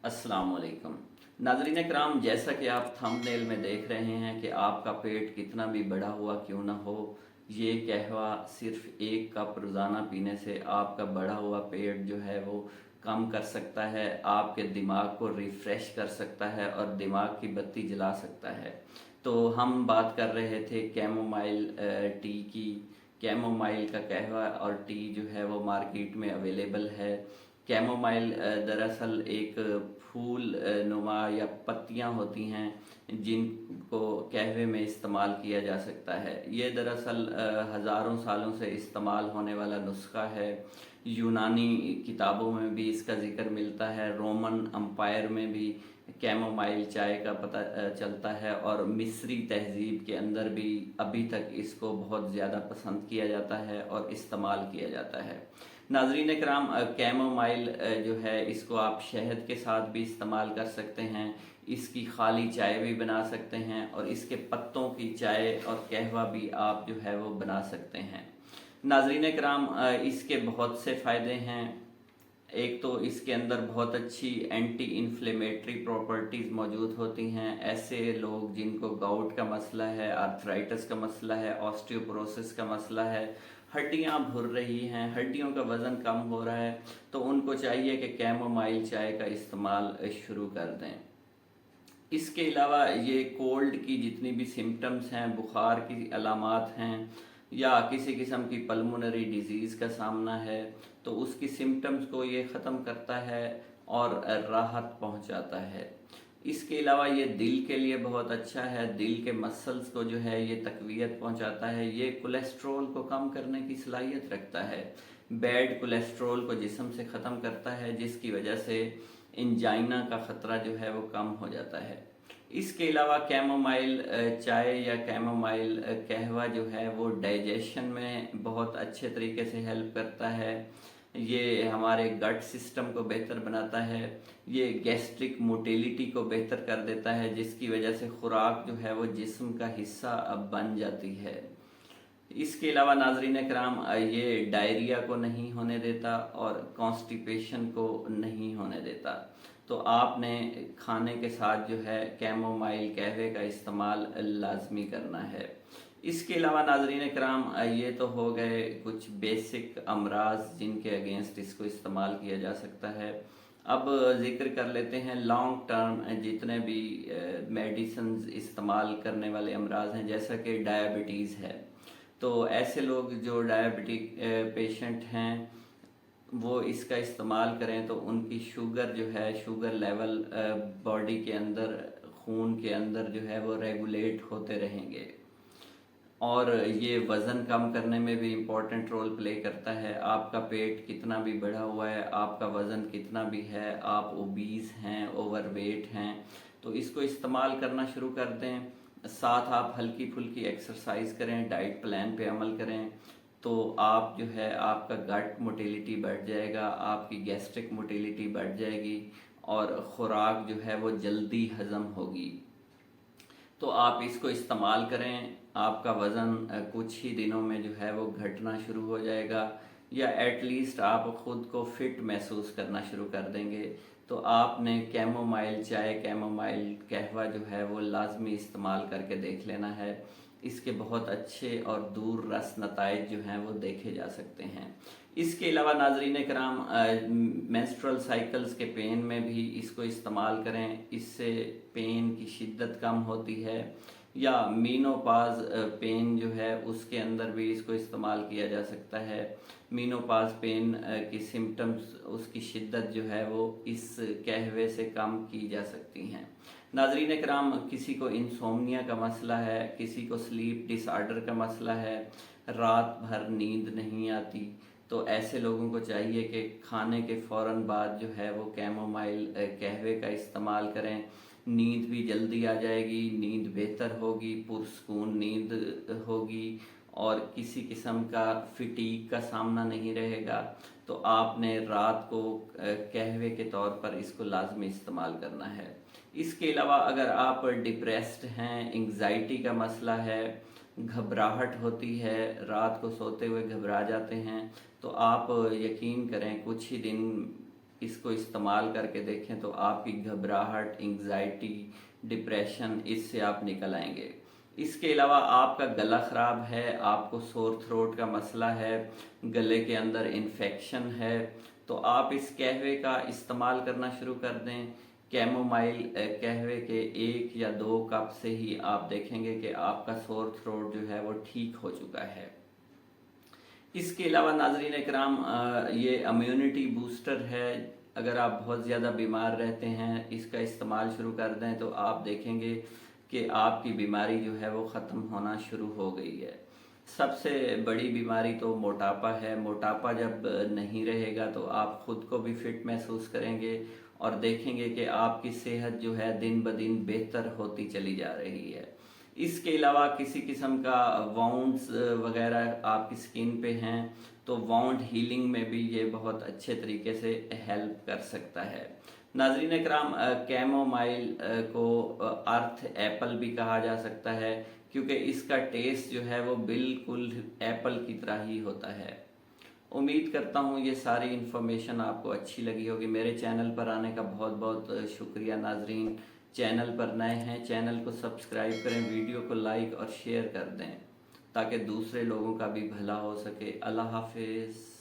अस्सलाम वालेकुम नाज़रीन कराम, जैसा कि आप थंबनेल में देख रहे हैं कि आपका पेट कितना भी बड़ा हुआ क्यों ना हो, ये कहवा सिर्फ एक कप रोज़ाना पीने से आपका बढ़ा हुआ पेट जो है वो कम कर सकता है, आपके दिमाग को रिफ़्रेश कर सकता है और दिमाग की बत्ती जला सकता है। तो हम बात कर रहे थे कैमोमाइल टी की। कैमोमाइल का कहवा और टी जो है वो मार्केट में अवेलेबल है। कैमोमाइल दरअसल एक फूल नुमा या पत्तियां होती हैं जिनको कहवे में इस्तेमाल किया जा सकता है। ये दरअसल हज़ारों सालों से इस्तेमाल होने वाला नुस्खा है। यूनानी किताबों में भी इसका ज़िक्र मिलता है, रोमन अम्पायर में भी कैमोमाइल चाय का पता चलता है, और मिस्री तहजीब के अंदर भी अभी तक इसको बहुत ज़्यादा पसंद किया जाता है और इस्तेमाल किया जाता है। नाजरीन कराम, कैमोमाइल जो है इसको आप शहद के साथ भी इस्तेमाल कर सकते हैं, इसकी खाली चाय भी बना सकते हैं, और इसके पत्तों की चाय और कहवा भी आप जो है वो बना सकते हैं। नाजरीन कराम, इसके बहुत से फ़ायदे हैं। एक तो इसके अंदर बहुत अच्छी एंटी इन्फ्लेमेटरी प्रॉपर्टीज़ मौजूद होती हैं। ऐसे लोग जिनको गाउट का मसला है, आर्थराइटिस का मसला है, ऑस्टियोपोरोसिस का मसला है, हड्डियां भुर रही हैं, हड्डियों का वज़न कम हो रहा है, तो उनको चाहिए कि कैमोमाइल चाय का इस्तेमाल शुरू कर दें। इसके अलावा ये कोल्ड की जितनी भी सिम्टम्स हैं, बुखार की अलामात हैं, या किसी किस्म की पल्मोनरी डिजीज़ का सामना है, तो उसकी सिम्टम्स को ये ख़त्म करता है और राहत पहुंचाता है। इसके अलावा ये दिल के लिए बहुत अच्छा है, दिल के मसल्स को जो है ये तकवीत पहुंचाता है। ये कोलेस्ट्रॉल को कम करने की सलाहियत रखता है, बैड कोलेस्ट्रॉल को जिस्म से ख़त्म करता है, जिसकी वजह से इंजाइना का ख़तरा जो है वो कम हो जाता है। इसके अलावा कैमोमाइल चाय या कैमोमाइल कहवा जो है वो डाइजेशन में बहुत अच्छे तरीके से हेल्प करता है। ये हमारे गट सिस्टम को बेहतर बनाता है, ये गैस्ट्रिक मोटिलिटी को बेहतर कर देता है, जिसकी वजह से खुराक जो है वो जिस्म का हिस्सा अब बन जाती है। इसके अलावा नाजरीन कराम, ये डायरिया को नहीं होने देता और कॉन्स्टिपेशन को नहीं होने देता। तो आपने खाने के साथ जो है कैमोमाइल कहवे का इस्तेमाल लाजमी करना है। इसके अलावा नाजरीन कराम, ये तो हो गए कुछ बेसिक अमराज जिनके अगेंस्ट इसको इस्तेमाल किया जा सकता है। अब जिक्र कर लेते हैं लॉन्ग टर्म जितने भी मेडिसिन इस्तेमाल करने वाले अमराज हैं, जैसा कि डायबिटीज़ है। तो ऐसे लोग जो डायबिटिक पेशेंट हैं वो इसका इस्तेमाल करें तो उनकी शुगर जो है, शुगर लेवल बॉडी के अंदर, खून के अंदर जो है वो रेगुलेट होते रहेंगे, और ये वज़न कम करने में भी इम्पोर्टेंट रोल प्ले करता है। आपका पेट कितना भी बढ़ा हुआ है, आपका वज़न कितना भी है, आप ओबीज़ हैं, ओवरवेट हैं, तो इसको इस्तेमाल करना शुरू कर दें। साथ आप हल्की फुल्की एक्सरसाइज करें, डाइट प्लान पे अमल करें, तो आप जो है आपका गट मोटिलिटी बढ़ जाएगा, आपकी गैस्ट्रिक मोटिलिटी बढ़ जाएगी, और ख़ुराक जो है वो जल्दी हज़म होगी। तो आप इसको इस्तेमाल करें, आपका वज़न कुछ ही दिनों में जो है वो घटना शुरू हो जाएगा, या एटलीस्ट आप ख़ुद को फिट महसूस करना शुरू कर देंगे। तो आपने कैमोमाइल चाय, कैमोमाइल कहवा जो है वो लाजमी इस्तेमाल करके देख लेना है। इसके बहुत अच्छे और दूर रस नताइज जो हैं वो देखे जा सकते हैं। इसके अलावा नाजरीन कराम, मेंस्ट्रुअल साइकिल्स के पेन में भी इसको इस्तेमाल करें, इससे पेन की शिद्दत कम होती है। या मीनोपाज पेन जो है उसके अंदर भी इसको इस्तेमाल किया जा सकता है। मीनोपाज पेन की सिम्टम्स, उसकी शिद्दत जो है वो इस कहवे से कम की जा सकती हैं। नाजरीन कराम, किसी को इंसोम्निया का मसला है, किसी को स्लीप डिसऑर्डर का मसला है, रात भर नींद नहीं आती, तो ऐसे लोगों को चाहिए कि खाने के फ़ौरन बाद जो है वो कैमोमाइल कहवे का इस्तेमाल करें। नींद भी जल्दी आ जाएगी, नींद बेहतर होगी, पुरसकून नींद होगी, और किसी किस्म का फिटीक का सामना नहीं रहेगा। तो आपने रात को कहवे के तौर पर इसको लाजमी इस्तेमाल करना है। इसके अलावा अगर आप डिप्रेस्ड हैं, एंग्जाइटी का मसला है, घबराहट होती है, रात को सोते हुए घबरा जाते हैं, तो आप यकीन करें कुछ ही दिन इसको इस्तेमाल करके देखें तो आपकी घबराहट, एंग्जाइटी, डिप्रेशन, इससे आप निकल आएंगे। इसके अलावा आपका गला ख़राब है, आपको सोर थ्रोट का मसला है, गले के अंदर इन्फेक्शन है, तो आप इस कहवे का इस्तेमाल करना शुरू कर दें। कैमोमाइल कहवे के 1 या 2 कप से ही आप देखेंगे कि आपका सोर थ्रोट जो है वो ठीक हो चुका है। इसके अलावा नाज़रीन इकराम, ये इम्यूनिटी बूस्टर है। अगर आप बहुत ज़्यादा बीमार रहते हैं, इसका इस्तेमाल शुरू कर दें तो आप देखेंगे कि आपकी बीमारी जो है वो ख़त्म होना शुरू हो गई है। सबसे बड़ी बीमारी तो मोटापा है। मोटापा जब नहीं रहेगा तो आप ख़ुद को भी फिट महसूस करेंगे और देखेंगे कि आपकी सेहत जो है दिन ब दिन बेहतर होती चली जा रही है। इसके अलावा किसी किस्म का वाउंड्स वगैरह आपकी स्किन पे हैं तो वाउंड हीलिंग में भी ये बहुत अच्छे तरीके से हेल्प कर सकता है। नाज़रीन इकराम, कैमोमाइल को अर्थ एप्पल भी कहा जा सकता है क्योंकि इसका टेस्ट जो है वो बिल्कुल एप्पल की तरह ही होता है। उम्मीद करता हूँ ये सारी इन्फॉर्मेशन आपको अच्छी लगी होगी। मेरे चैनल पर आने का बहुत बहुत शुक्रिया नाजरीन। चैनल पर नए हैं, चैनल को सब्सक्राइब करें, वीडियो को लाइक और शेयर कर दें ताकि दूसरे लोगों का भी भला हो सके। अल्लाह हाफिज़।